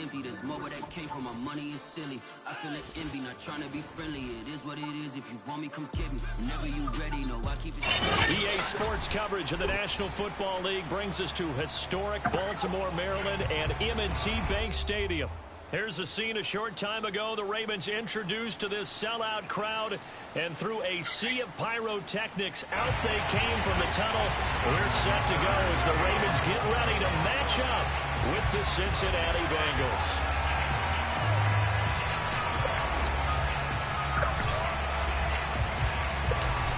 empty. There's more where that came from. My money is silly. I feel it envy, not trying to be friendly. It is what it is. If you want me, come get me. Whenever you ready, no, I keep it. EA Sports coverage of the National Football League brings us to historic Baltimore, Maryland, and M&T Bank Stadium. Here's the scene a short time ago. The Ravens introduced to this sellout crowd, and through a sea of pyrotechnics, out they came from the tunnel. We're set to go as the Ravens get ready to match up with the Cincinnati Bengals.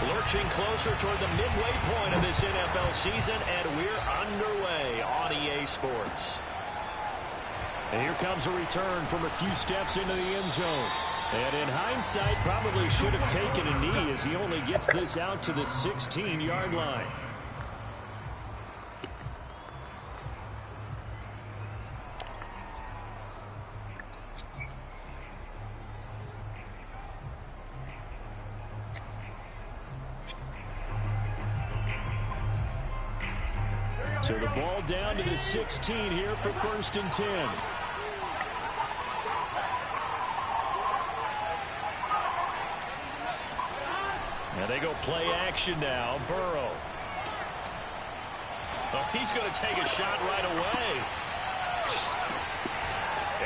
Lurching closer toward the midway point of this NFL season, and we're underway on EA Sports. And here comes a return from a few steps into the end zone. And in hindsight, probably should have taken a knee as he only gets this out to the 16-yard line. So the ball down to the 16 here for 1st and 10. Now they go play action now. Burrow. Oh, he's going to take a shot right away.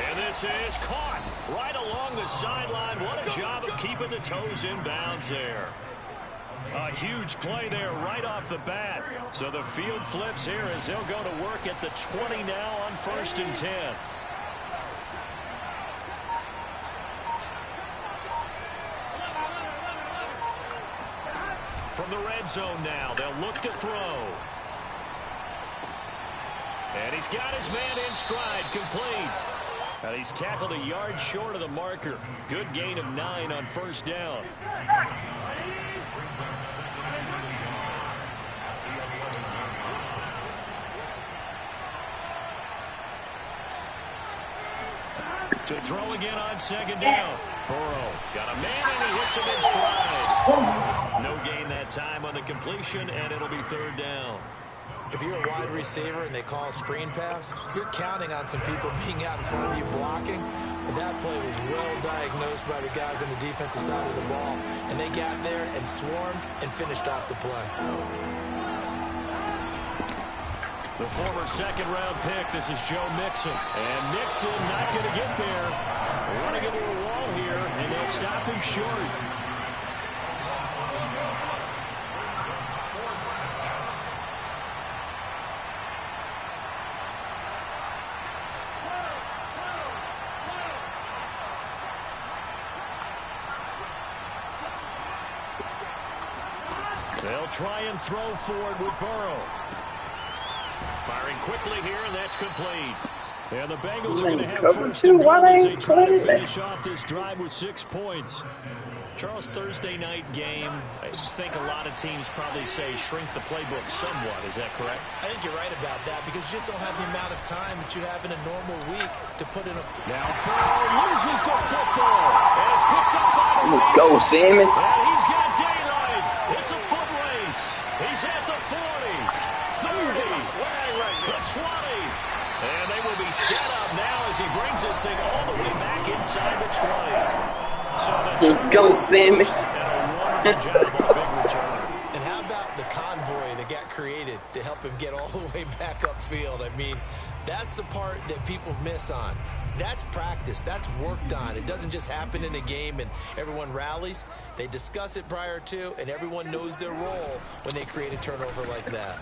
And this is caught right along the sideline. What a job of keeping the toes in bounds there. A huge play there right off the bat. So the field flips here as they'll go to work at the 20 now on 1st and 10. From the red zone now, they'll look to throw. And he's got his man in stride, complete. And he's tackled a yard short of the marker. Good gain of 9 on 1st down. To throw again on 2nd down. Burrow got a man and he hits him in stride. No gain that time on the completion, and it'll be 3rd down. If you're a wide receiver and they call a screen pass, you're counting on some people being out in front of you blocking. But that play was well diagnosed by the guys on the defensive side of the ball, and they got there and swarmed and finished off the play. The former 2nd-round pick, this is Joe Mixon. And Mixon not going to get there. Want to get to a wall here, and they'll stop him short. They'll try and throw forward with Burrow. Firing quickly here, and that's complete. And the Bengals are going to have 1st and 1 as they try to finish off this drive with 6 points. Charles, Thursday night game, I think a lot of teams probably say shrink the playbook somewhat. Is that correct? I think you're right about that because you just don't have the amount of time that you have in a normal week to put in a... Now Burrow loses the football. And it's picked up by the Let's go, Sammy. And he's got daylight. It's a foot race. He's at the 40, 30, the 20. And they will be set up now as he brings this thing all the way back inside the 20. So let's go, Sammy. And how about the convoy that got created to help him get all the way back upfield? I mean, that's the part that people miss on. That's practice. That's worked on. It doesn't just happen in a game and everyone rallies. They discuss it prior to, and everyone knows their role when they create a turnover like that.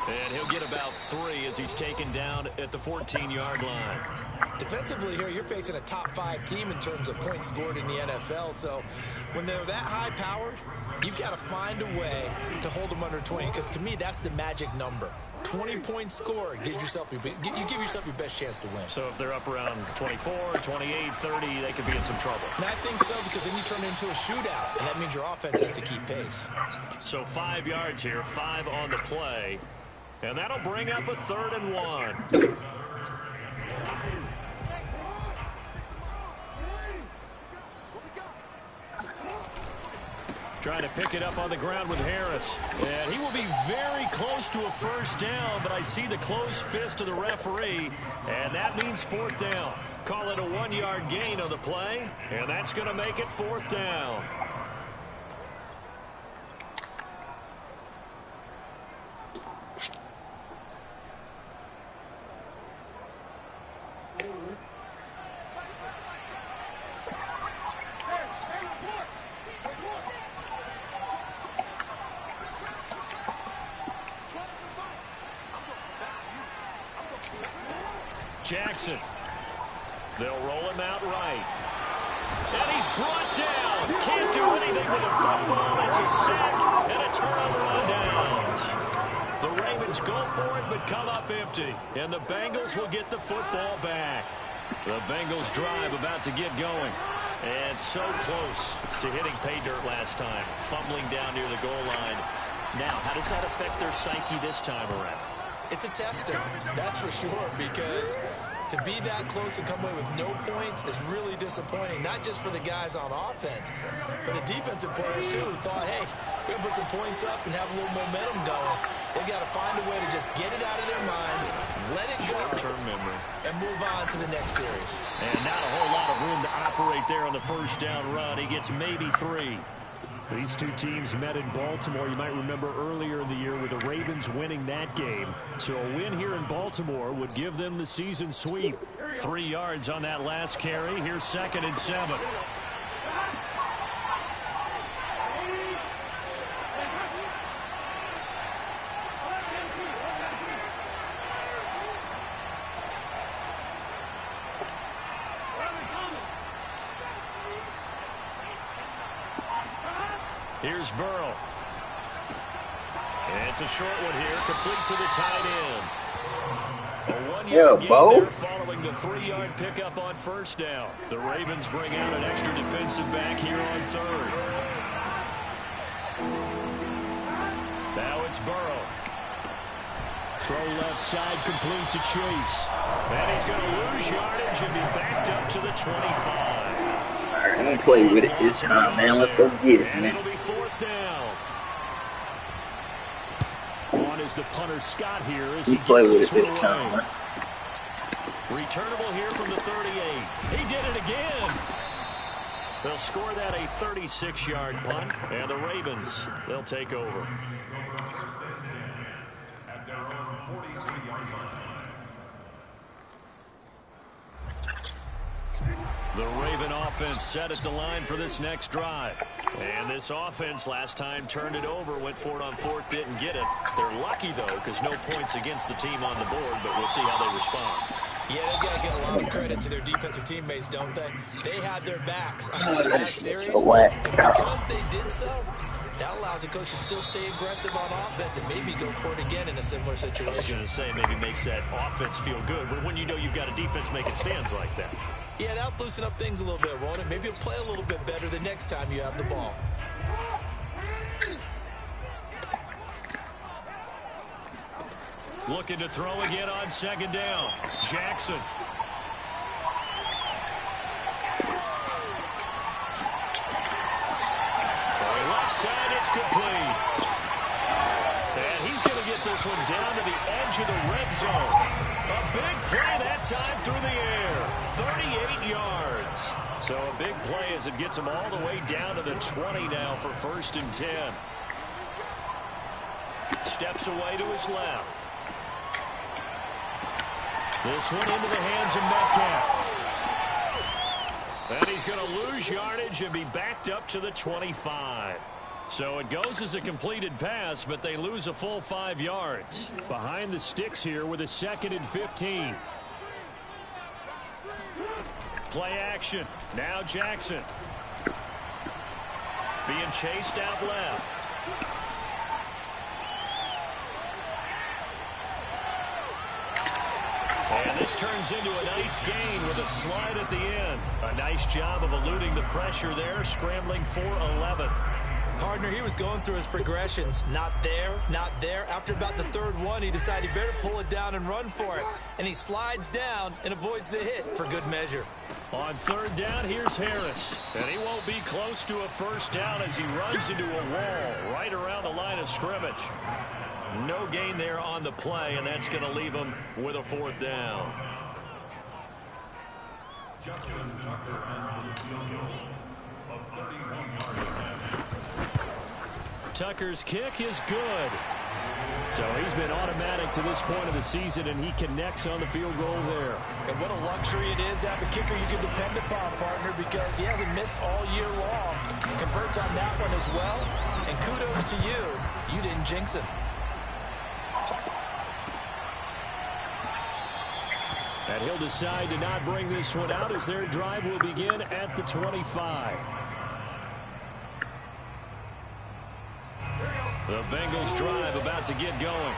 And he'll get about 3 as he's taken down at the 14-yard line. Defensively here, you're facing a top-5 team in terms of points scored in the NFL. So when they're that high-powered, you've got to find a way to hold them under 20. Because to me, that's the magic number. 20-point score gives yourself you give yourself your best chance to win. So if they're up around 24, 28, 30, they could be in some trouble. And I think so, because then you turn it into a shootout, and that means your offense has to keep pace. So 5 yards here, 5 on the play. And that'll bring up a 3rd and 1. Trying to pick it up on the ground with Harris. And he will be very close to a first down, but I see the closed fist of the referee, and that means 4th down. Call it a 1-yard gain on the play, and that's going to make it 4th down. Jackson. They'll roll him out right. And he's brought down. Can't do anything with the football. It's a sack and a turnover on downs. The Ravens go for it but come up empty. And the Bengals will get the football back. The Bengals drive about to get going. And so close to hitting pay dirt last time. Fumbling down near the goal line. Now, how does that affect their psyche this time around? It's a tester, that's for sure, because to be that close and come away with no points is really disappointing, not just for the guys on offense, but the defensive players, too, who thought, hey, we're going to put some points up and have a little momentum going. They've got to find a way to just get it out of their minds, let it go, short-term memory, and move on to the next series. And not a whole lot of room to operate there on the first down run. He gets maybe 3. These two teams met in Baltimore, you might remember, earlier in the year with the Ravens winning that game. So a win here in Baltimore would give them the season sweep. 3 yards on that last carry. Here's 2nd and 7. Here's Burrow. And it's a short one here, complete to the tight end. A 1-yard gain there following the 3-yard pickup on first down. The Ravens bring out an extra defensive back here on 3rd. Now it's Burrow. Throw left side, complete to Chase. And he's going to lose yardage and be backed up to the 25. I'm going to play with it this time, man. Let's go get it, man. It'll be 4th down. On is the punter, Scott, here. As he play with it this away. time, man. Returnable here from the 38. He did it again. They'll score that a 36-yard punt, and the Ravens, they'll take over. The Raven offense set at the line for this next drive. And this offense last time turned it over, went for it on 4th, didn't get it. They're lucky, though, because no points against the team on the board, but we'll see how they respond. Yeah, they've got to get a lot of credit to their defensive teammates, don't they? They had their backs on that last series, and because they did so, that allows the coach to still stay aggressive on offense and maybe go for it again in a similar situation. I was going to say, maybe makes that offense feel good, but when you know you've got a defense making stands like that. Yeah, that'll loosen up things a little bit, won't it? Maybe you'll play a little bit better the next time you have the ball. Looking to throw again on 2nd down. Jackson. For left side, it's complete. And he's going to get this one down to the edge of the red zone. A big play that time through the air. 38 yards. So a big play as it gets him all the way down to the 20 now for 1st and 10. Steps away to his left. This one into the hands of Metcalf. And he's going to lose yardage and be backed up to the 25. So it goes as a completed pass, but they lose a full 5 yards. Behind the sticks here with a 2nd and 15. Play action. Now Jackson. Being chased out left. And this turns into a nice gain with a slide at the end. A nice job of eluding the pressure there, scrambling for 11. Partner, he was going through his progressions. Not there, not there. After about the third one, he decided he better pull it down and run for it. And he slides down and avoids the hit for good measure. On third down, here's Harris. And he won't be close to a first down as he runs into a wall right around the line of scrimmage. No gain there on the play, and that's going to leave him with a fourth down. Tucker's kick is good. So he's been automatic to this point of the season, and he connects on the field goal there. And what a luxury it is to have a kicker you can depend upon, partner, because he hasn't missed all year long. Converts on that one as well. And kudos to you. You didn't jinx him. And he'll decide to not bring this one out as their drive will begin at the 25. The Bengals drive about to get going.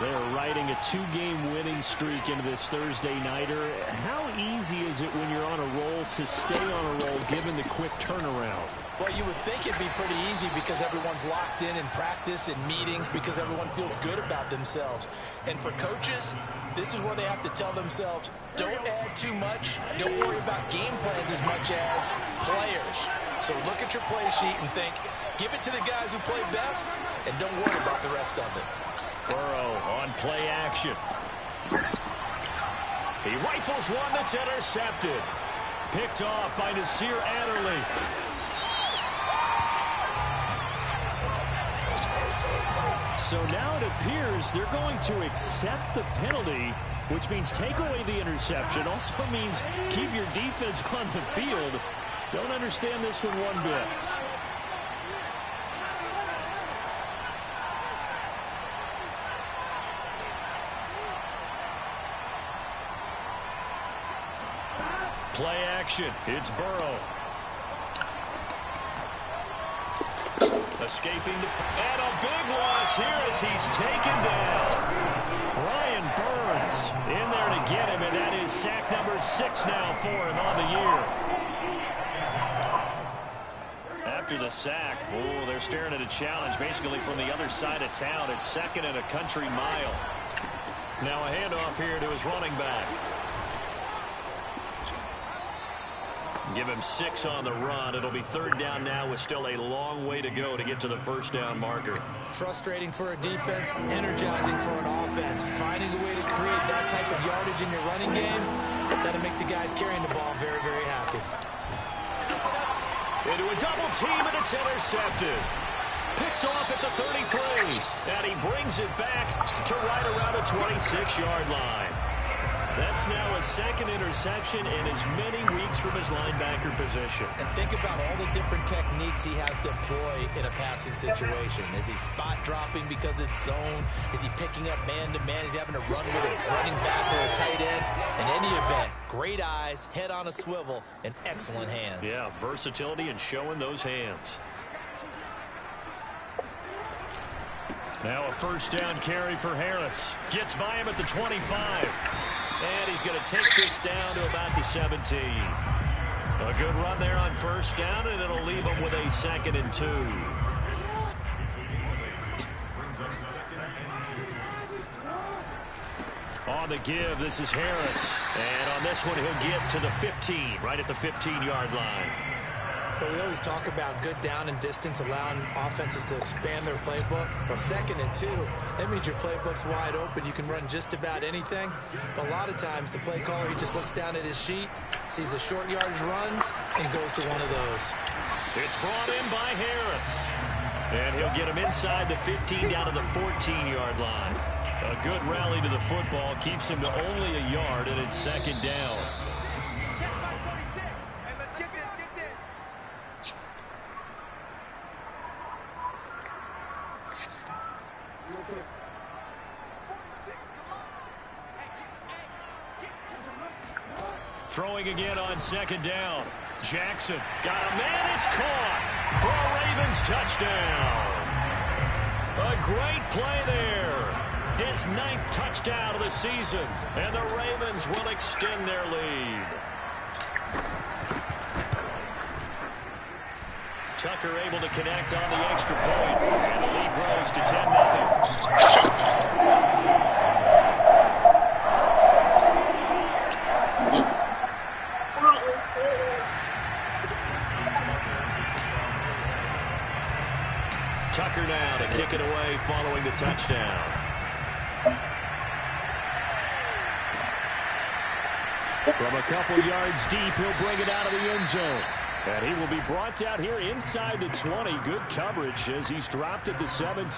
They're riding a 2-game winning streak into this Thursday nighter. How easy is it when you're on a roll to stay on a roll given the quick turnaround? Well, you would think it'd be pretty easy because everyone's locked in practice and meetings because everyone feels good about themselves. And for coaches, this is where they have to tell themselves, don't add too much. Don't worry about game plans as much as players. So look at your play sheet and think, give it to the guys who play best, and don't worry about the rest of it. Burrow on play action. He rifles one that's intercepted. Picked off by Nasir Adderley. So now it appears they're going to accept the penalty, which means take away the interception. Also means keep your defense on the field. Don't understand this one bit. Play action. It's Burrow. Escaping the... And a big loss here as he's taken down. Brian Burns in there to get him, and that is sack number 6 now for him on the year. After the sack, oh, they're staring at a challenge basically from the other side of town. It's 2nd and a country mile. Now a handoff here to his running back. Give him 6 on the run. It'll be 3rd down now with still a long way to go to get to the first down marker. Frustrating for a defense, energizing for an offense. Finding a way to create that type of yardage in your running game, that'll make the guys carrying the ball very, very happy. Into a double team, and it's intercepted. Picked off at the 33. And he brings it back to right around the 26-yard line. That's now a 2nd interception in as many weeks from his linebacker position. And think about all the different techniques he has to employ in a passing situation. Is he spot dropping because it's zone? Is he picking up man-to-man? Is he having to run with a running back or a tight end? In any event, great eyes, head on a swivel, and excellent hands. Yeah, versatility and showing those hands. Now a first down carry for Harris. Gets by him at the 25. And he's going to take this down to about the 17. A good run there on first down, and it'll leave him with a 2nd and 2. On the give, this is Harris. And on this one, he'll get to the 15, right at the 15-yard line. But we always talk about good down and distance, allowing offenses to expand their playbook. Well, 2nd and 2, that means your playbook's wide open. You can run just about anything. But a lot of times, the play caller, he just looks down at his sheet, sees the short yardage runs, and goes to one of those. It's brought in by Harris. And he'll get him inside the 15 down to the 14-yard line. A good rally to the football keeps him to only a yard, and it's 2nd down. Throwing again on 2nd down. Jackson got a man. It's caught for a Ravens touchdown. A great play there. His 9th touchdown of the season. And the Ravens will extend their lead. Tucker able to connect on the extra point, and the lead grows to 10-0. Tucker now to kick it away following the touchdown. From a couple yards deep, he'll bring it out of the end zone. And he will be brought down here inside the 20. Good coverage as he's dropped at the 17.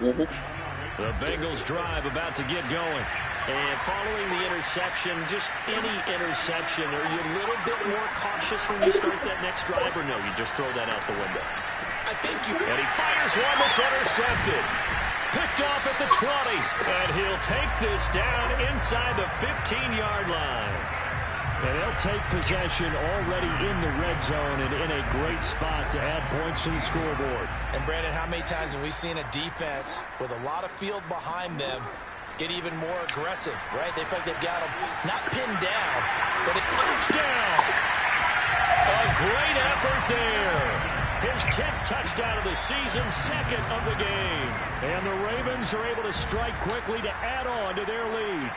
The Bengals drive about to get going. And following the interception, just any interception, are you a little bit more cautious when you start that next drive, or no, you just throw that out the window? I think you... And he fires one that's intercepted. Picked off at the 20. And he'll take this down inside the 15-yard line. And they'll take possession already in the red zone and in a great spot to add points to the scoreboard. And, Brandon, how many times have we seen a defense with a lot of field behind them get even more aggressive, right? They feel like they've got them not pinned down, but a touchdown. A great effort there. His 10th touchdown of the season, second of the game. And the Ravens are able to strike quickly to add on to their lead.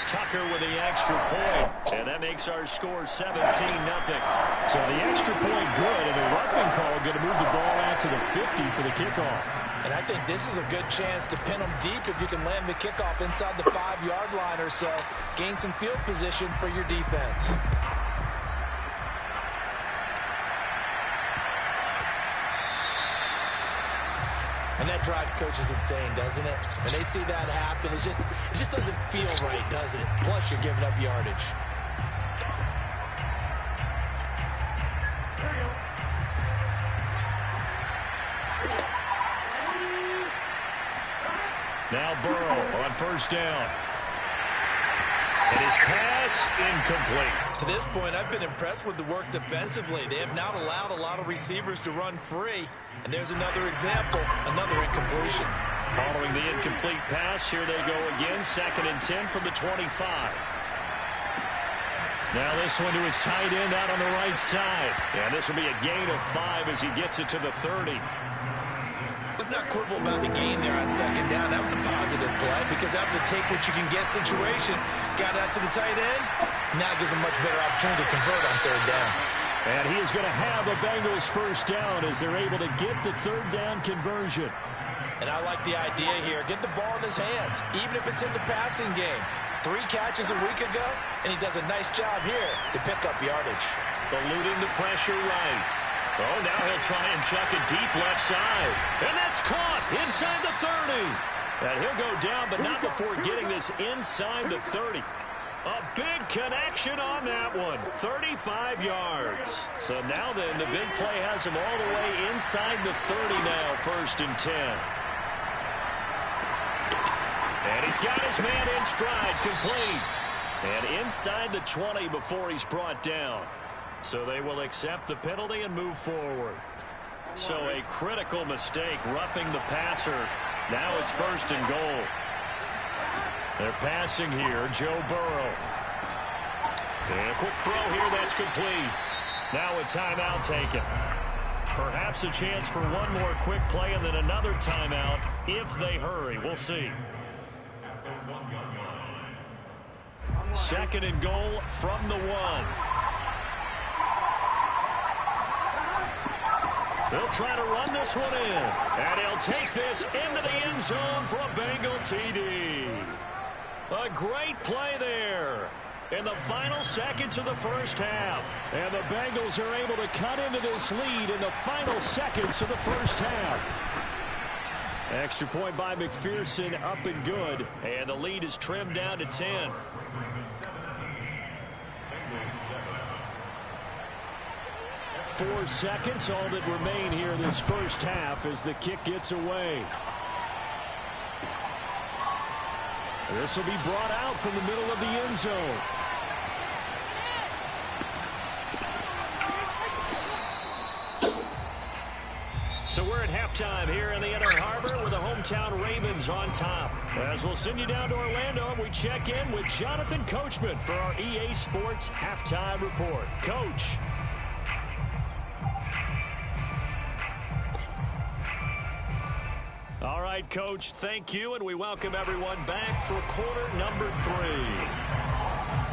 Tucker with the extra point, and that makes our score 17-0. So the extra point good, and the roughing call going to move the ball out to the 50 for the kickoff. And I think this is a good chance to pin them deep if you can land the kickoff inside the 5-yard line or so. Gain some field position for your defense. And that drives coaches insane, doesn't it? When they see that happen, it just doesn't feel right, does it? Plus, you're giving up yardage. Now Burrow on first down. And his pass incomplete. To this point, I've been impressed with the work defensively. They have not allowed a lot of receivers to run free. And there's another example, another incompletion. Following the incomplete pass, here they go again. 2nd and 10 from the 25. Now this one to his tight end out on the right side. And this will be a gain of 5 as he gets it to the 30. Let's not quibble about the gain there on 2nd down. That was a positive play because that was a take-what-you-can-get situation. Got out to the tight end. Now it gives him much better opportunity to convert on 3rd down. And he is going to have the Bengals first down as they're able to get the 3rd down conversion. And I like the idea here. Get the ball in his hands, even if it's in the passing game. 3 catches a week ago, and he does a nice job here to pick up yardage. Eluding the pressure right. Oh, now he'll try and chuck it deep left side. And that's caught inside the 30. And he'll go down, but not before getting this inside the 30. A big connection on that one. 35 yards. So now then, the big play has him all the way inside the 30 now, 1st and 10. And he's got his man in stride, complete. And inside the 20 before he's brought down. So they will accept the penalty and move forward. So a critical mistake, roughing the passer. Now it's 1st and goal. They're passing here, Joe Burrow. And a quick throw here, that's complete. Now a timeout taken. Perhaps a chance for one more quick play and then another timeout if they hurry. We'll see. 2nd and goal from the 1. They'll try to run this one in. And he'll take this into the end zone for a Bengal TD. A great play there in the final seconds of the first half. And the Bengals are able to cut into this lead in the final seconds of the first half. Extra point by McPherson, up and good. And the lead is trimmed down to 10. Four seconds, all that remain here this first half as the kick gets away. This will be brought out from the middle of the end zone. So we're at halftime. halftime here in the Inner Harbor with the hometown Ravens on top. As we'll send you down to Orlando, and we check in with Jonathan Coachman for our EA Sports Halftime Report. Coach. All right, Coach, thank you, and we welcome everyone back for quarter number 3.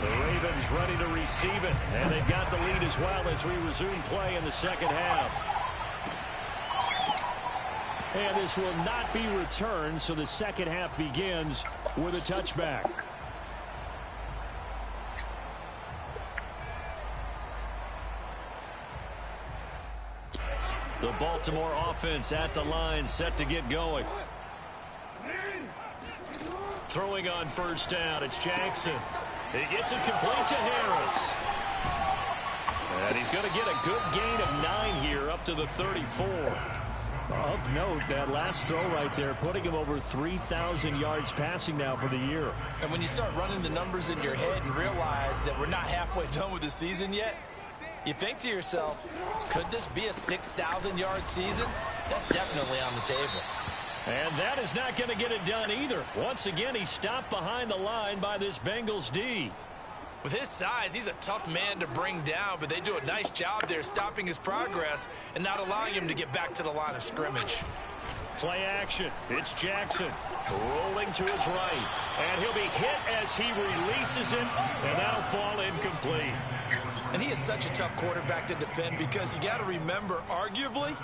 The Ravens ready to receive it, and they've got the lead as well as we resume play in the second half. And this will not be returned, so the second half begins with a touchback. The Baltimore offense at the line, set to get going. Throwing on first down, it's Jackson. He gets it complete to Harris. And he's going to get a good gain of 9 here up to the 34. Of note, that last throw right there, putting him over 3,000 yards passing now for the year. And when you start running the numbers in your head and realize that we're not halfway done with the season yet, you think to yourself, could this be a 6,000-yard season? That's definitely on the table. And that is not going to get it done either. Once again, he's stopped behind the line by this Bengals D. With his size, he's a tough man to bring down, but they do a nice job there stopping his progress and not allowing him to get back to the line of scrimmage. Play action. It's Jackson rolling to his right. And he'll be hit as he releases it, and that'll fall incomplete. And he is such a tough quarterback to defend because you got to remember, arguably,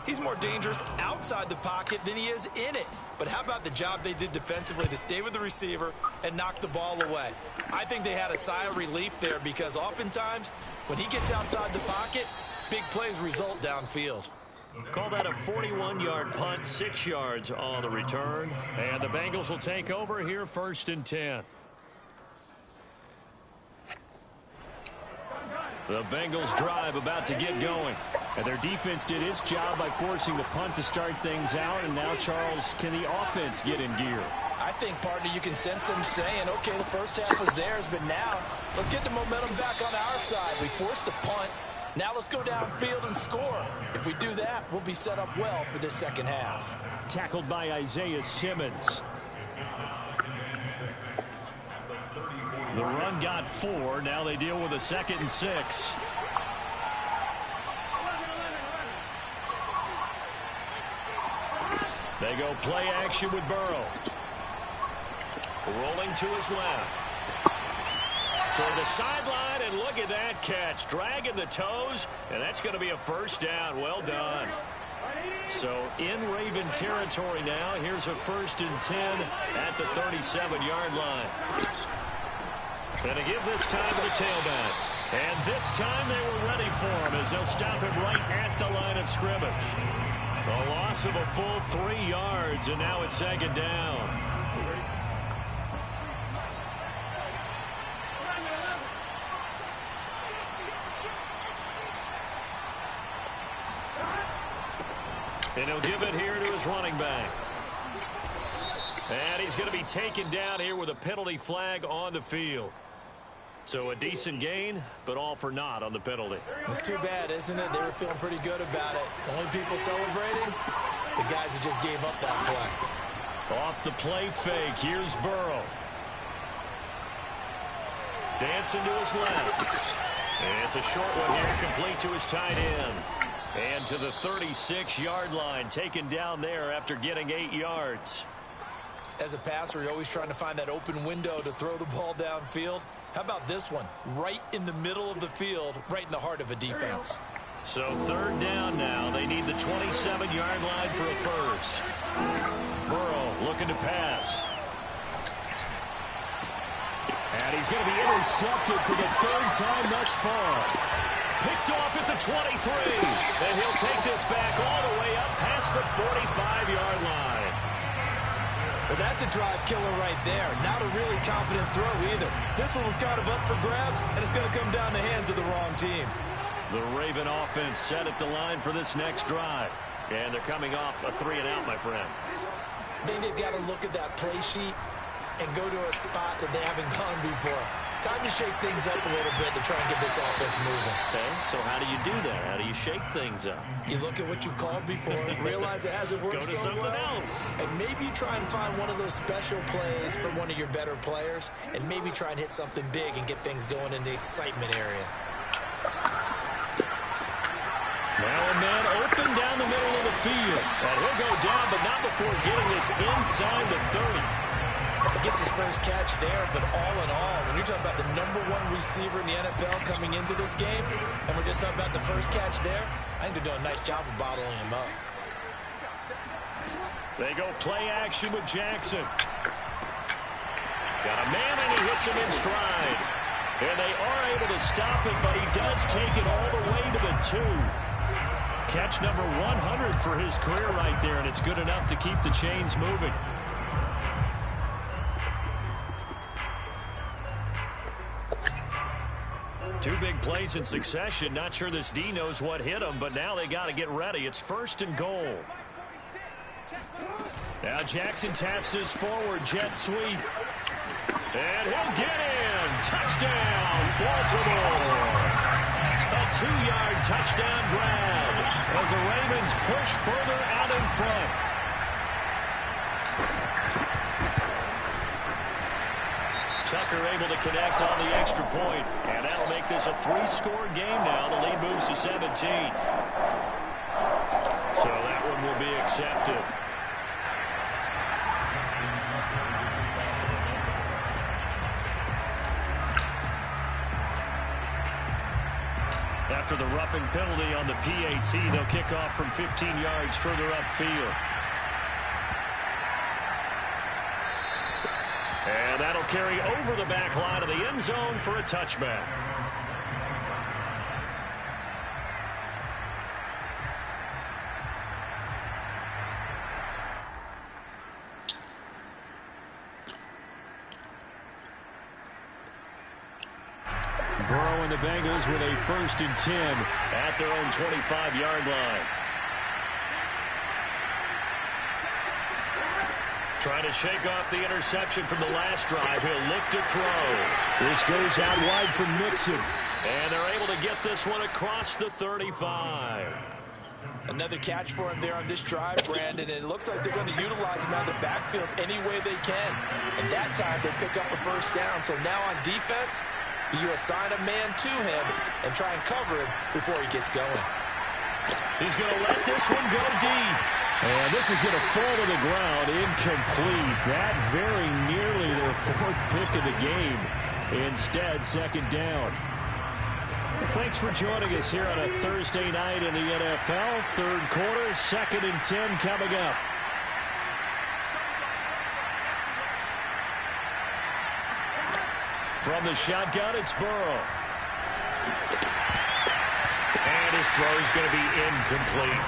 he's more dangerous outside the pocket than he is in it. But how about the job they did defensively to stay with the receiver and knock the ball away? I think they had a sigh of relief there because oftentimes when he gets outside the pocket, big plays result downfield. Call that a 41-yard punt, 6 yards on the return. And the Bengals will take over here 1st and 10. The Bengals drive about to get going. And their defense did its job by forcing the punt to start things out. And now, Charles, can the offense get in gear? I think, partner, you can sense them saying, okay, the first half was theirs, but now let's get the momentum back on our side. We forced a punt. Now let's go downfield and score. If we do that, we'll be set up well for this second half. Tackled by Isaiah Simmons. The run got 4. Now they deal with a 2nd and 6. They go play action with Burrow. Rolling to his left. Toward the sideline, and look at that catch. Dragging the toes, and that's going to be a first down. Well done. So in Raven territory now. Here's a 1st and 10 at the 37-yard line. And to give this time to the tailback. And this time they were ready for him as they'll stop him right at the line of scrimmage. A loss of a full 3 yards, and now it's 2nd down. And he'll give it here to his running back. And he's going to be taken down here with a penalty flag on the field. So a decent gain, but all for naught on the penalty. It's too bad, isn't it? They were feeling pretty good about it. The only people celebrating, the guys who just gave up that play. Off the play fake, here's Burrow. Dancing to his left. And it's a short one here, complete to his tight end. And to the 36-yard line, taken down there after getting 8 yards. As a passer, you're always trying to find that open window to throw the ball downfield. How about this one? Right in the middle of the field, right in the heart of a defense. So 3rd down now. They need the 27-yard line for a first. Burrow looking to pass. And he's going to be intercepted for the 3rd time thus far. Picked off at the 23. And he'll take this back all the way up past the 45-yard line. Well, that's a drive killer right there. Not a really confident throw either. This one was kind of up for grabs, and it's going to come down the hands of the wrong team. The Raven offense set at the line for this next drive. And they're coming off a 3-and-out, my friend. I think they've got to look at that play sheet and go to a spot that they haven't gone before. Time to shake things up a little bit to try and get this offense moving. Okay, so how do you do that? How do you shake things up? You look at what you've called before, realize it hasn't worked so well. Go to something else. And maybe try and find one of those special plays for one of your better players, and maybe try and hit something big and get things going in the excitement area. Now a man open down the middle of the field. And he'll go down, but not before getting this inside the 30. He gets his first catch there, but all in all, when you're talking about the #1 receiver in the NFL coming into this game, and we're just talking about the first catch there, I think they're doing a nice job of bottling him up. They go play action with Jackson. Got a man, and he hits him in stride. And they are able to stop it, but he does take it all the way to the 2. Catch number 100 for his career right there, and it's good enough to keep the chains moving. Two big plays in succession. Not sure this D knows what hit him, but now they got to get ready. It's 1st and goal. Now Jackson taps his forward jet sweep. And he'll get in. Touchdown, Baltimore. A 2-yard touchdown grab as the Ravens push further out in front. Tucker able to connect on the extra point, and that'll make this a 3-score game now. The lead moves to 17. So that one will be accepted. After the roughing penalty on the PAT, they'll kick off from 15 yards further upfield. And that'll carry over the back line of the end zone for a touchback. Burrow and the Bengals with a 1st and 10 at their own 25-yard line. Trying to shake off the interception from the last drive. He'll look to throw. This goes out wide from Mixon. And they're able to get this one across the 35. Another catch for him there on this drive, Brandon. And it looks like they're going to utilize him out of the backfield any way they can. And that time they pick up a 1st down. So now on defense, you assign a man to him and try and cover him before he gets going. He's going to let this one go deep. And this is going to fall to the ground, incomplete. That very nearly their 4th pick of the game. Instead, 2nd down. Thanks for joining us here on a Thursday night in the NFL. 3rd quarter, 2nd and 10 coming up. From the shotgun, it's Burrow. And his throw is going to be incomplete.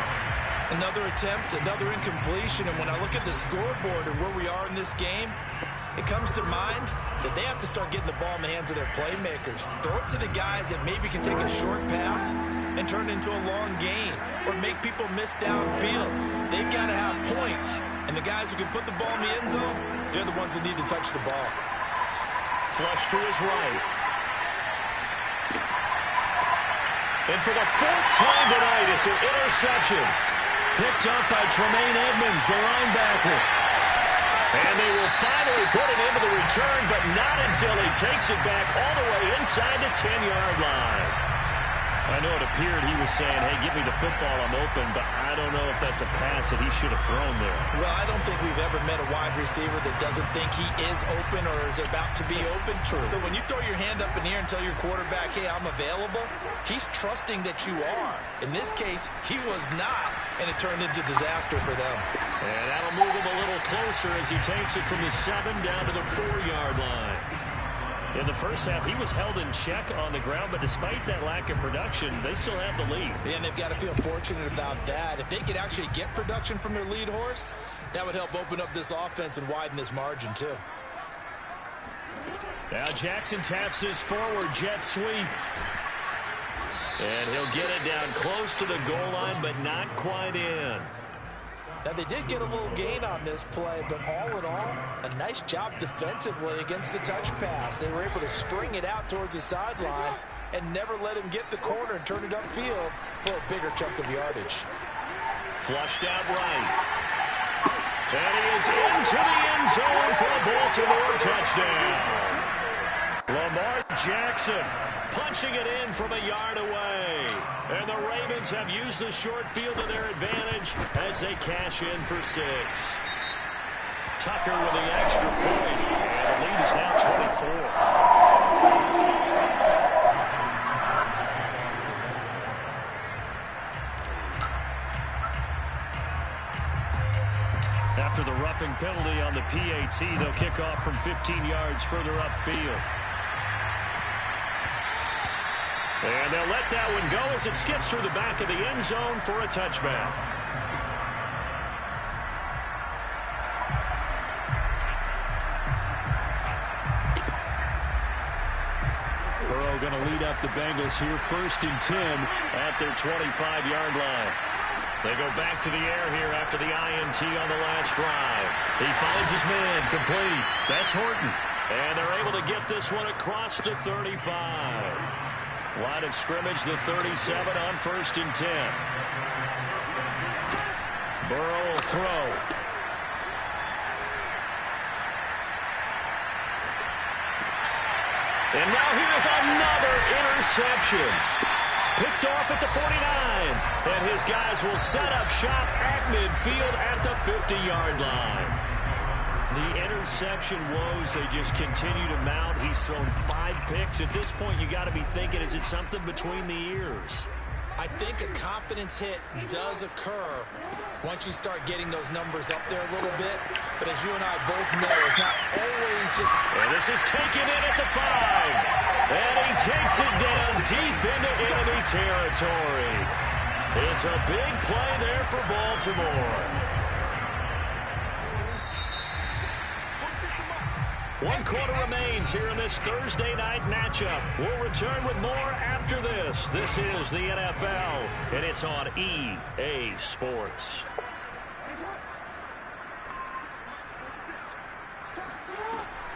Another attempt, another incompletion, and when I look at the scoreboard and where we are in this game, it comes to mind that they have to start getting the ball in the hands of their playmakers. Throw it to the guys that maybe can take a short pass and turn it into a long gain or make people miss downfield. They've got to have points, and the guys who can put the ball in the end zone, they're the ones that need to touch the ball. Flush to his right. And for the 4th time tonight, it's an interception. Picked up by Tremaine Edmonds, the linebacker. And they will finally put it into the return, but not until he takes it back all the way inside the 10-yard line. I know it appeared he was saying, hey, give me the football, I'm open, but I don't know if that's a pass that he should have thrown there. Well, I don't think we've ever met a wide receiver that doesn't think he is open or is about to be open. True. So when you throw your hand up in the air and tell your quarterback, hey, I'm available, he's trusting that you are. In this case, he was not, and it turned into disaster for them. And that'll move him a little closer as he takes it from the 7 down to the 4-yard line. In the first half, he was held in check on the ground, but despite that lack of production, they still have the lead. Yeah, and they've got to feel fortunate about that. If they could actually get production from their lead horse, that would help open up this offense and widen this margin, too. Now Jackson taps his forward jet sweep. And he'll get it down close to the goal line, but not quite in. Now, they did get a little gain on this play, but all in all, a nice job defensively against the touch pass. They were able to string it out towards the sideline and never let him get the corner and turn it upfield for a bigger chunk of yardage. Flushed out right. And he is into the end zone for a Baltimore touchdown. Lamar Jackson punching it in from a yard away. And the Ravens have used the short field to their advantage as they cash in for 6. Tucker with the extra point. And the lead is now 24. After the roughing penalty on the PAT, they'll kick off from 15 yards further upfield. And they'll let that one go as it skips through the back of the end zone for a touchback. Burrow going to lead up the Bengals here, 1st and 10 at their 25-yard line. They go back to the air here after the INT on the last drive. He finds his man complete. That's Horton. And they're able to get this one across the 35. Line of scrimmage, the 37 on 1st and 10. Burrow will throw. And now here's another interception. Picked off at the 49. And his guys will set up shop at midfield at the 50-yard line. The interception woes, they just continue to mount. He's thrown 5 picks. At this point, you got to be thinking, is it something between the ears? I think a confidence hit does occur once you start getting those numbers up there a little bit. But as you and I both know, it's not always just... And this is taken in at the 5. And he takes it down deep into enemy territory. It's a big play there for Baltimore. 1 quarter remains here in this Thursday night matchup. We'll return with more after this. This is the NFL, and it's on EA Sports.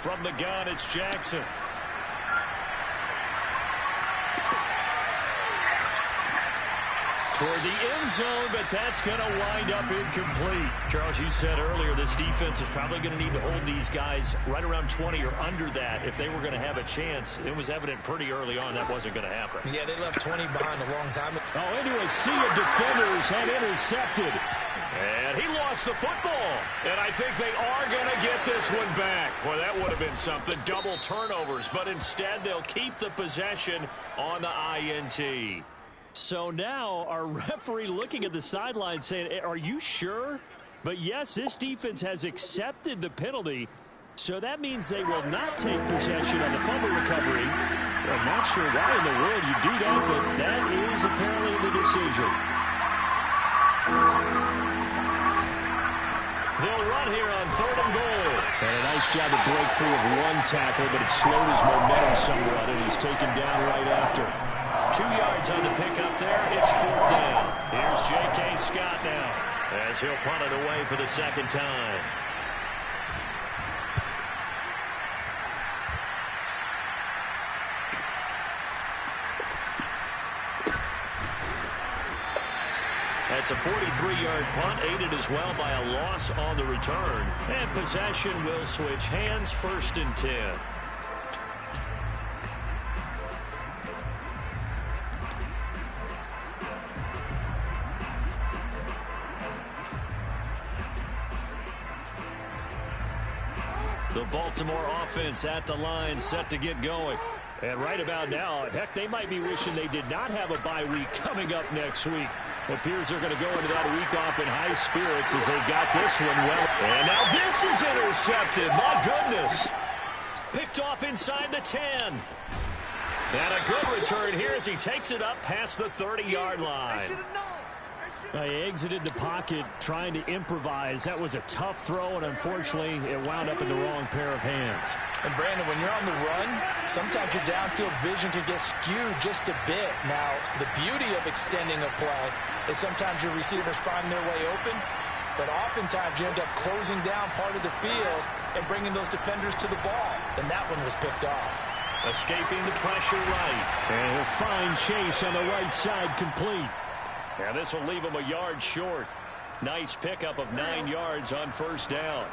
From the gun, it's Jackson. Toward the end zone, but that's going to wind up incomplete. Charles, you said earlier this defense is probably going to need to hold these guys right around 20 or under that if they were going to have a chance. It was evident pretty early on that wasn't going to happen. Yeah, they left 20 behind a long time. Oh, into a sea of defenders and intercepted. And he lost the football. And I think they are going to get this one back. Boy, that would have been something. Double turnovers. But instead, they'll keep the possession on the INT. So now our referee looking at the sideline saying, are you sure? But yes, this defense has accepted the penalty. So that means they will not take possession on the fumble recovery. I'm not sure why in the world you do that, but that is apparently the decision. They'll run here on 3rd and goal. And a nice job to break free of 1 tackle, but it slowed his momentum somewhat, and he's taken down right after. 2 yards on the pickup there. It's 4th down. Here's J.K. Scott now as he'll punt it away for the 2nd time. That's a 43-yard punt, aided as well by a loss on the return. And possession will switch hands, 1st and 10. The Baltimore offense at the line, set to get going. And right about now, heck, they might be wishing they did not have a bye week coming up next week. It appears they're going to go into that week off in high spirits as they got this one well. And now this is intercepted. My goodness. Picked off inside the 10. And a good return here as he takes it up past the 30-yard line. He exited the pocket trying to improvise. That was a tough throw, and unfortunately, it wound up in the wrong pair of hands. And, Brandon, when you're on the run, sometimes your downfield vision can get skewed just a bit. Now, the beauty of extending a play is sometimes your receivers find their way open, but oftentimes you end up closing down part of the field and bringing those defenders to the ball. And that one was picked off. Escaping the pressure right. And he'll find Chase on the right side complete. And this will leave him a yard short. Nice pickup of 9 yards on first down.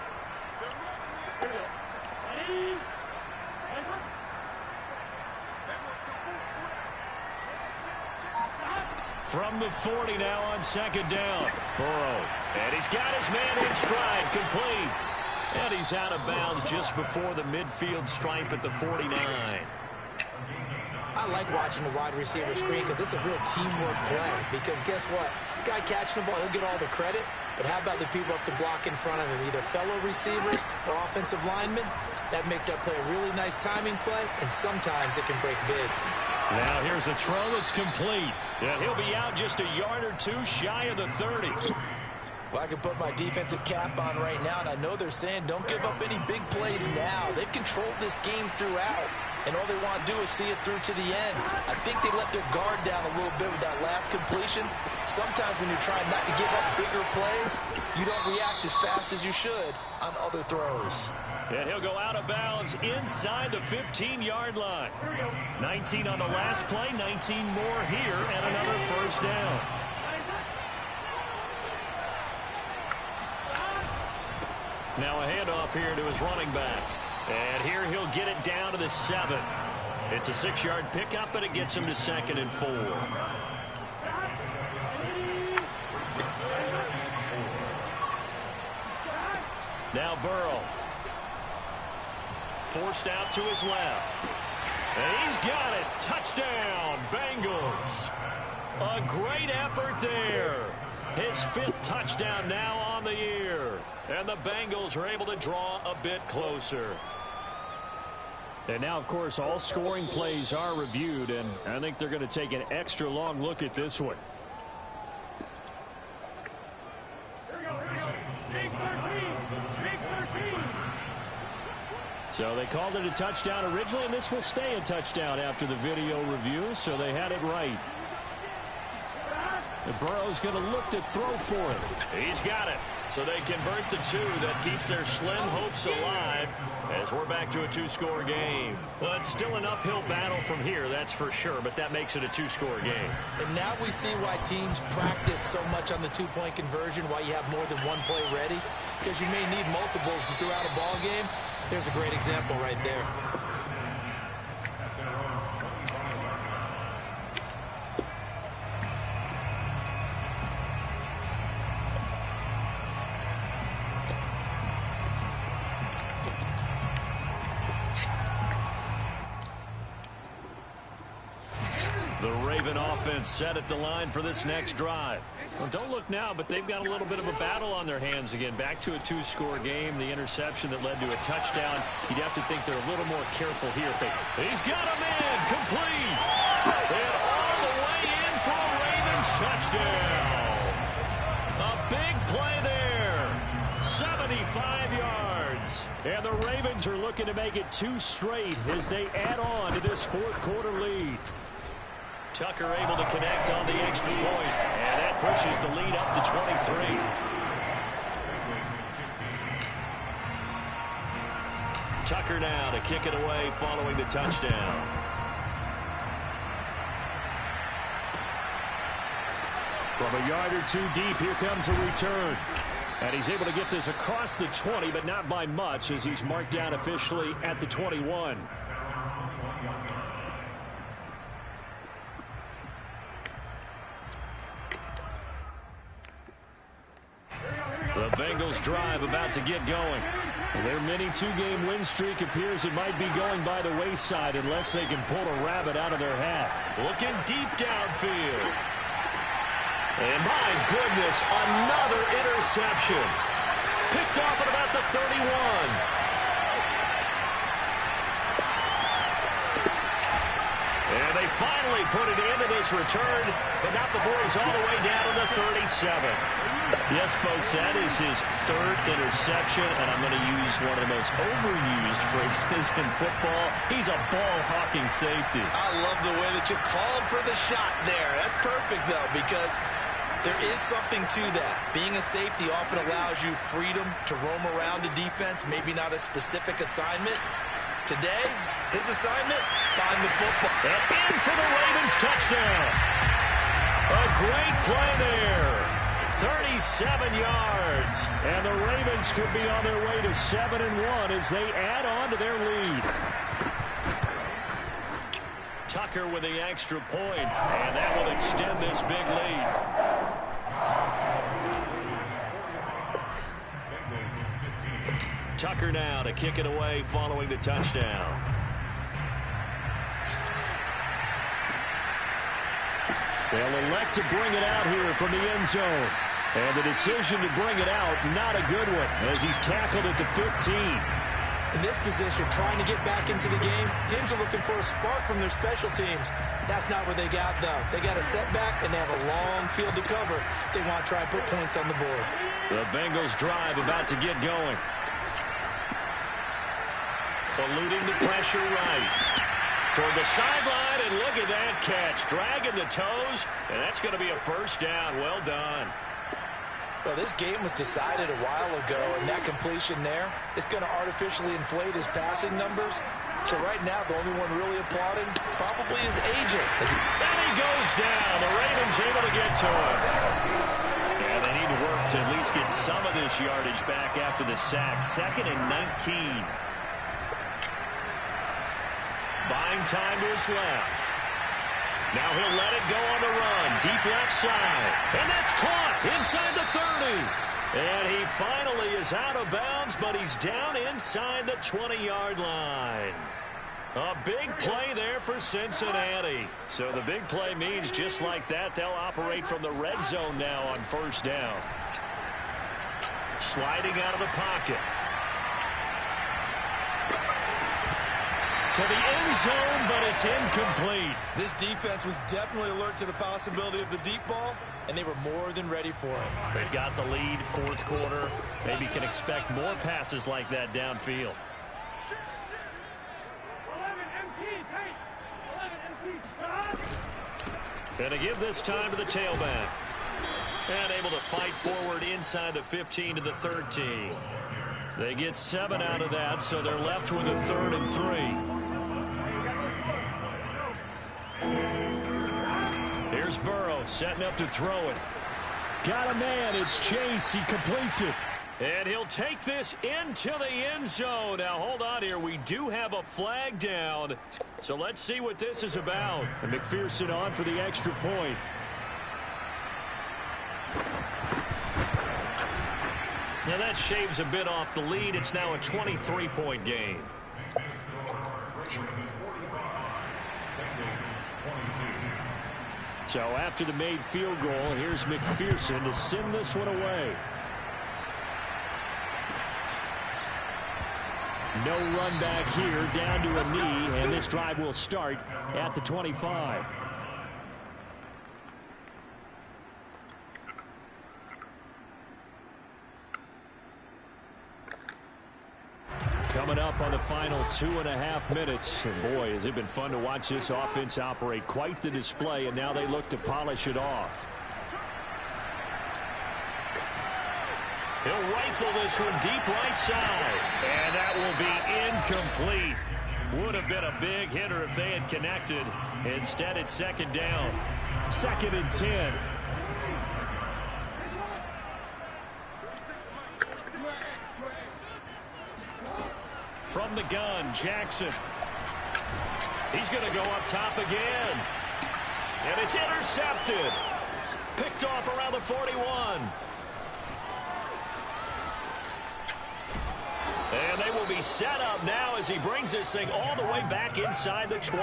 From the 40 now on second down. Burrow. And he's got his man in stride, complete. And he's out of bounds just before the midfield stripe at the 49. I like watching the wide receiver screen because it's a real teamwork play. Because guess what? The guy catching the ball, he'll get all the credit. But how about the people up to block in front of him? Either fellow receivers or offensive linemen. That makes that play a really nice timing play. And sometimes it can break big. Now here's a throw that's complete. And he'll be out just a yard or two shy of the 30. Well, I can put my defensive cap on right now, and I know they're saying don't give up any big plays now. They've controlled this game throughout, and all they want to do is see it through to the end. I think they let their guard down a little bit with that last completion. Sometimes when you're trying not to give up bigger plays, you don't react as fast as you should on other throws. And he'll go out of bounds inside the 15-yard line. 19 on the last play, 19 more here, and another first down. Now a handoff here to his running back. And here he'll get it down to the 7. It's a 6-yard pickup, but it gets him to 2nd and 4. Now Burrow. Forced out to his left. And he's got it. Touchdown, Bengals. A great effort there. His 5th touchdown now on the year. And the Bengals are able to draw a bit closer. And now, of course, all scoring plays are reviewed, and I think they're going to take an extra long look at this one. So they called it a touchdown originally, and this will stay a touchdown after the video review, so they had it right. The Burrow's going to look to throw for it. He's got it. So they convert the 2. That keeps their slim hopes alive as we're back to a 2-score game. Well, it's still an uphill battle from here, that's for sure, but that makes it a 2-score game. And now we see why teams practice so much on the 2-point conversion, why you have more than one play ready, because you may need multiples throughout a ball game. There's a great example right there. The Raven offense set at the line for this next drive. Well, don't look now, but they've got a little bit of a battle on their hands again. Back to a 2-score game. The interception that led to a touchdown. You'd have to think they're a little more careful here. He's got a man complete. And all the way in for a Ravens touchdown. A big play there. 75 yards. And the Ravens are looking to make it 2 straight as they add on to this 4th-quarter lead. Tucker able to connect on the extra point, and that pushes the lead up to 23. Tucker now to kick it away following the touchdown. From a yard or 2 deep, here comes a return. And he's able to get this across the 20, but not by much, as he's marked down officially at the 21. The Bengals drive about to get going. Their mini 2-game win streak appears it might be going by the wayside unless they can pull a rabbit out of their hat. Looking deep downfield. And my goodness, another interception. Picked off at about the 31. And they finally put it into this return, but not before he's all the way down to the 37. Yes, folks, that is his 3rd interception, and I'm going to use one of the most overused phrases in football. He's a ball-hawking safety. I love the way that you called for the shot there. That's perfect, though, because There is something to that. Being a safety often allows you freedom to roam around the defense, maybe not a specific assignment. Today, his assignment, find the football. And in for the Ravens touchdown. A great play there. 37 yards. And the Ravens could be on their way to 7-1 as they add on to their lead. Tucker with the extra point, and that will extend this big lead. Tucker now to kick it away following the touchdown. They'll elect to bring it out here from the end zone. And the decision to bring it out, not a good one, as he's tackled at the 15. In this position, trying to get back into the game, teams are looking for a spark from their special teams. That's not what they got, though. They got a setback, and they have a long field to cover if they want to try and put points on the board. The Bengals drive about to get going. Eluding the pressure right. Toward the sideline, and look at that catch. Dragging the toes, and that's going to be a first down. Well done. Well, this game was decided a while ago, and that completion there is going to artificially inflate his passing numbers. So right now, the only one really applauding probably his agent. And he goes down. The Ravens able to get to him. And they need to work to at least get some of this yardage back after the sack. 2nd and 19. Buying time to his left. Now he'll let it go on the run. Deep left side. And that's caught inside the 30. And he finally is out of bounds, but he's down inside the 20-yard line. A big play there for Cincinnati. So the big play means just like that, they'll operate from the red zone now on first down. Sliding out of the pocket. To the end zone, but it's incomplete. This defense was definitely alert to the possibility of the deep ball, and they were more than ready for it. They've got the lead, fourth quarter. Maybe can expect more passes like that downfield. Gonna give this time to the tailback. And able to fight forward inside the 15 to the 13. They get 7 out of that, so they're left with a 3rd and 3. Here's Burrow setting up to throw it. Got a man. It's Chase. He completes it. And he'll take this into the end zone. Now, hold on here. We do have a flag down. So let's see what this is about. And McPherson on for the extra point. Now that shaves a bit off the lead. It's now a 23-point game. So after the made field goal, here's McPherson to send this one away. No run back here, down to a knee, and this drive will start at the 25. Coming up on the final 2.5 minutes. And boy, has it been fun to watch this offense operate. Quite the display, and now they look to polish it off. He'll rifle this one deep right side. And that will be incomplete. Would have been a big hitter if they had connected. Instead, it's 2nd down. 2nd and 10. From the gun, Jackson. He's going to go up top again. And it's intercepted. Picked off around the 41. And they will be set up now as he brings this thing all the way back inside the 20.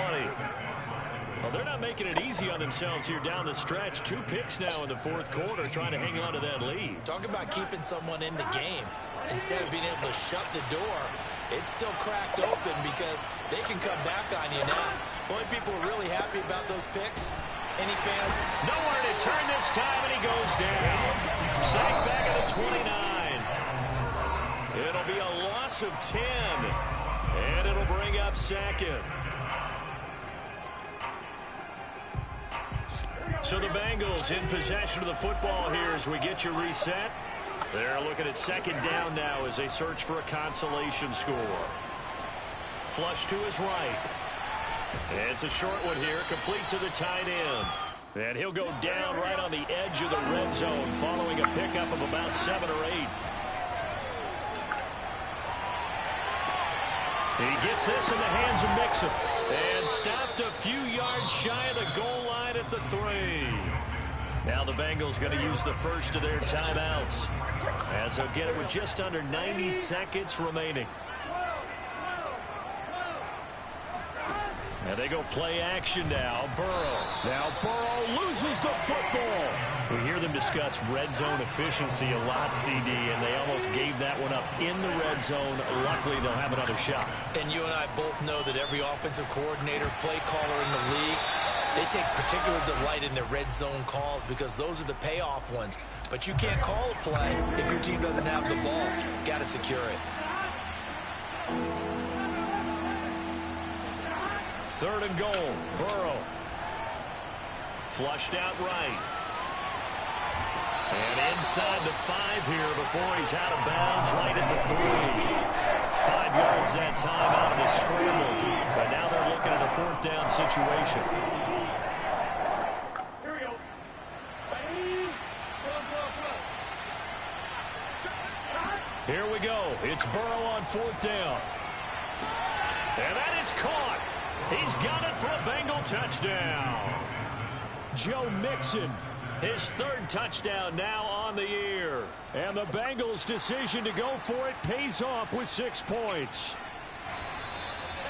Well, they're not making it easy on themselves here down the stretch. 2 picks now in the 4th quarter trying to hang on to that lead. Talk about keeping someone in the game. Instead of being able to shut the door, it's still cracked open because they can come back on you now. The only people are really happy about those picks, any fans? Nowhere to turn this time, and he goes down. Sacked back at the 29. It'll be a loss of 10, and it'll bring up 2nd. So the Bengals in possession of the football here as we get you reset. They're looking at second down now as they search for a consolation score. Flush to his right. It's a short one here, complete to the tight end. And he'll go down right on the edge of the red zone following a pickup of about 7 or 8. He gets this in the hands of Mixon. And stopped a few yards shy of the goal line at the 3. Now the Bengals going to use the first of their timeouts, as they'll get it with just under 90 seconds remaining. And they go play action now. Burrow. Now Burrow loses the football. We hear them discuss red zone efficiency a lot, CD, and they almost gave that one up in the red zone. Luckily, they'll have another shot. And you and I both know that every offensive coordinator, play caller in the league, they take particular delight in their red zone calls because those are the payoff ones. But you can't call a play if your team doesn't have the ball. Got to secure it. 3rd and goal. Burrow. Flushed out right. And inside the 5 here before he's out of bounds right at the 3. 5 yards that time out of the scramble. But now they're looking at a 4th down situation. Here we go. Here we go. It's Burrow on 4th down. And that is caught. He's got it for a Bengal touchdown. Joe Mixon, his 3rd touchdown now on the year. And the Bengals' decision to go for it pays off with 6 points.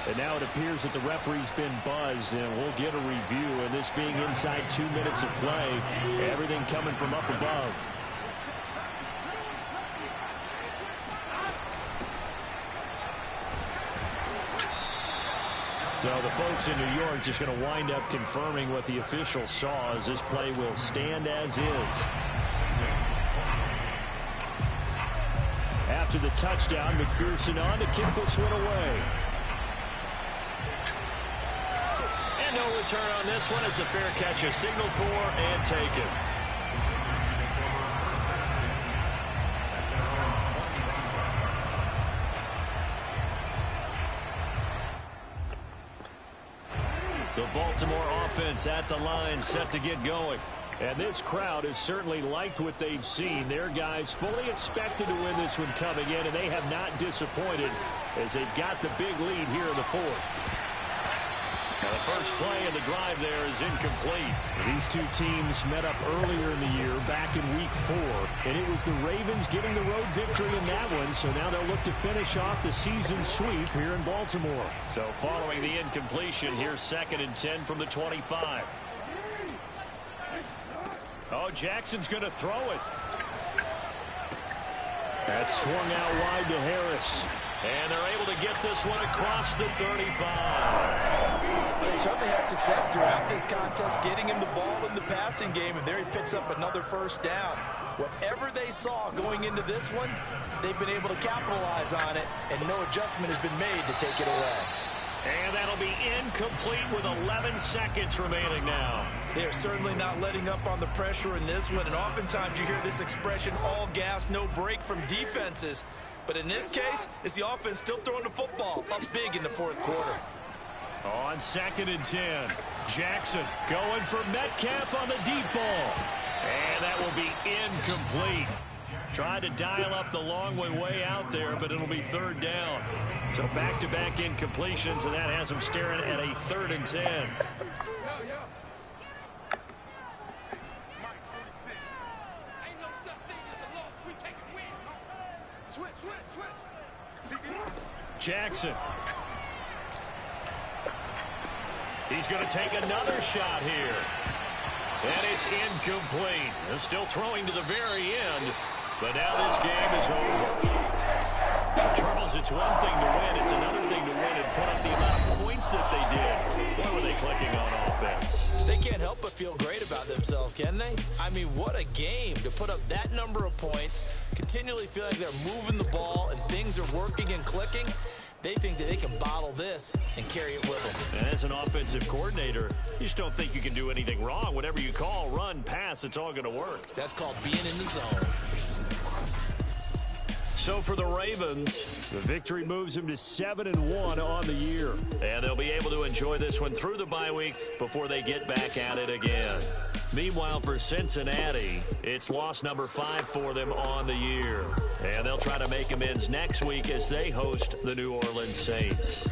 And now it appears that the referee's been buzzed, and we'll get a review. And this being inside 2 minutes of play, everything coming from up above. So the folks in New York just going to wind up confirming what the official saw, as this play will stand as is. After the touchdown, McPherson on to kick this one away. And no return on this one as a fair catch is signaled for and taken. The Baltimore offense at the line, set to get going. And this crowd has certainly liked what they've seen. Their guys fully expected to win this one coming in, and they have not disappointed as they've got the big lead here in the 4th. Now the first play of the drive there is incomplete. These two teams met up earlier in the year, back in week 4, and it was the Ravens getting the road victory in that one, so now they'll look to finish off the season sweep here in Baltimore. So following the incompletion, here's 2nd and 10 from the 25. Oh, Jackson's going to throw it. That's swung out wide to Harris. And they're able to get this one across the 35. They certainly had success throughout this contest, getting him the ball in the passing game, and there he picks up another 1st down. Whatever they saw going into this one, they've been able to capitalize on it, and no adjustment has been made to take it away. And that'll be incomplete with 11 seconds remaining now. They're certainly not letting up on the pressure in this one, and oftentimes you hear this expression, all gas, no break from defenses. But in this case, it's the offense still throwing the football up big in the 4th quarter. On 2nd and 10, Jackson going for Metcalf on the deep ball. And that will be incomplete. Tried to dial up the long one way out there, but it'll be 3rd down. So back-to-back incompletions, and that has them staring at a 3rd and 10. Jackson. He's going to take another shot here. And it's incomplete. They're still throwing to the very end. But now this game is over. Charles, it's one thing to win. It's another thing to win and put up the amount of points that they did. What were they clicking on offense? They can't help but feel great about themselves, can they? I mean, what a game to put up that number of points, continually feeling like they're moving the ball and things are working and clicking. They think that they can bottle this and carry it with them. And as an offensive coordinator, you just don't think you can do anything wrong. Whatever you call, run, pass, it's all going to work. That's called being in the zone. So for the Ravens, the victory moves them to 7-1 on the year. And they'll be able to enjoy this one through the bye week before they get back at it again. Meanwhile, for Cincinnati, it's loss number 5 for them on the year. And they'll try to make amends next week as they host the New Orleans Saints.